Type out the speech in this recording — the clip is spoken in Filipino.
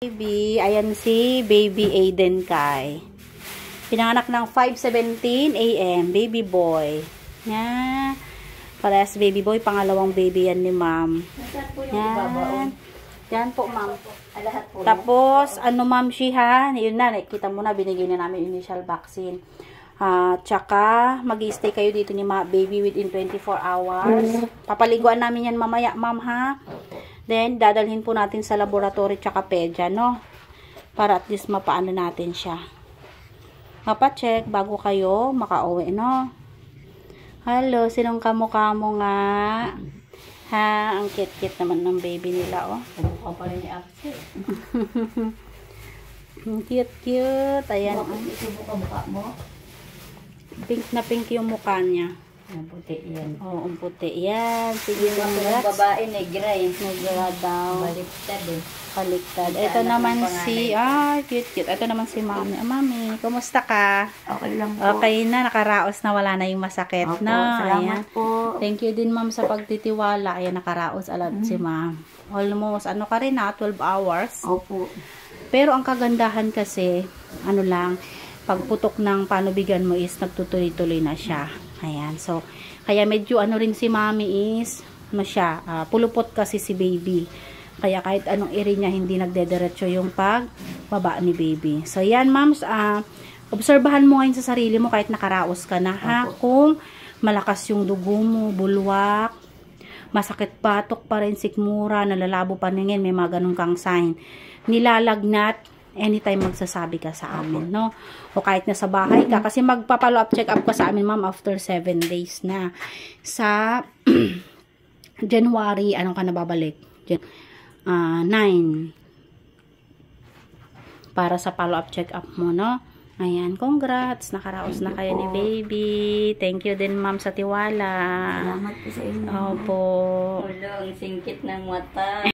Baby, ayan si Baby Aiden Kai. Pinanganak ng 5:17 AM, baby boy. Yan. Parehas baby boy, pangalawang baby yan ni ma'am. Yan. Yan po ma'am. Tapos, ano ma'am siya, yun na, kita mo na, binigay na namin initial vaccine. Tsaka, mag-i-stay kayo dito ni baby within 24 hours. Papaliguan namin yan mamaya, ma'am ha. Then, dadalhin po natin sa laboratory tsaka pedya, no? Para at least mapaano natin siya. Mapacheck bago kayo makauwi, no? Hello, sinong kamukha mo nga? Ha, ang cute-cute naman ng baby nila, oh. Kamukha pa rin ni Apsi. Cute-cute. Ayan. Isubo ka mukha mo? Pink na pink yung mukha niya. Ang puti yan. Oo, ang puti. Yan. Sige, Yung congrats. babae, negra eh. Negra daw. Baliktad eh. Baliktad. Ito naman si, cute-cute. Ito naman si mami. Mami, kumusta ka? Okay lang po. Okay na, nakaraos na, wala na yung masakit. Opo, No? salamat Ayan. po. Thank you din ma'am sa pagtitiwala. Ayan, nakaraos alat si ma'am. Almost, ano ka rin 12 hours. Opo. Pero ang kagandahan kasi, ano lang, pagputok ng panubigan mo is nagtutuloy-tuloy na siya. Ayan. So, kaya medyo ano rin si mami is, ano siya, pulupot kasi si baby. Kaya kahit anong iri niya, hindi nagdederecho yung pagbaba ni baby. So, yan ma'ams, obserbahan mo ngayon sa sarili mo kahit nakaraos ka na ha. Opo. Kung malakas yung dugo mo, bulwak, masakit patok pa rin, sikmura, nalalabo paningin, may mga ganun kang sign. Nilalagnat, anytime magsasabi ka sa amin, no? O kahit nasa bahay ka, kasi magpa-follow up check up ka sa amin, ma'am, after 7 days na. Sa January, anong ka nababalik? 9. Para sa follow up check up mo, no? Ayan, congrats. Nakaraos na kayo ni baby. Thank you din, ma'am, sa tiwala. Salamat po sa inyo. Opo. Ulo, ang singkit ng mata.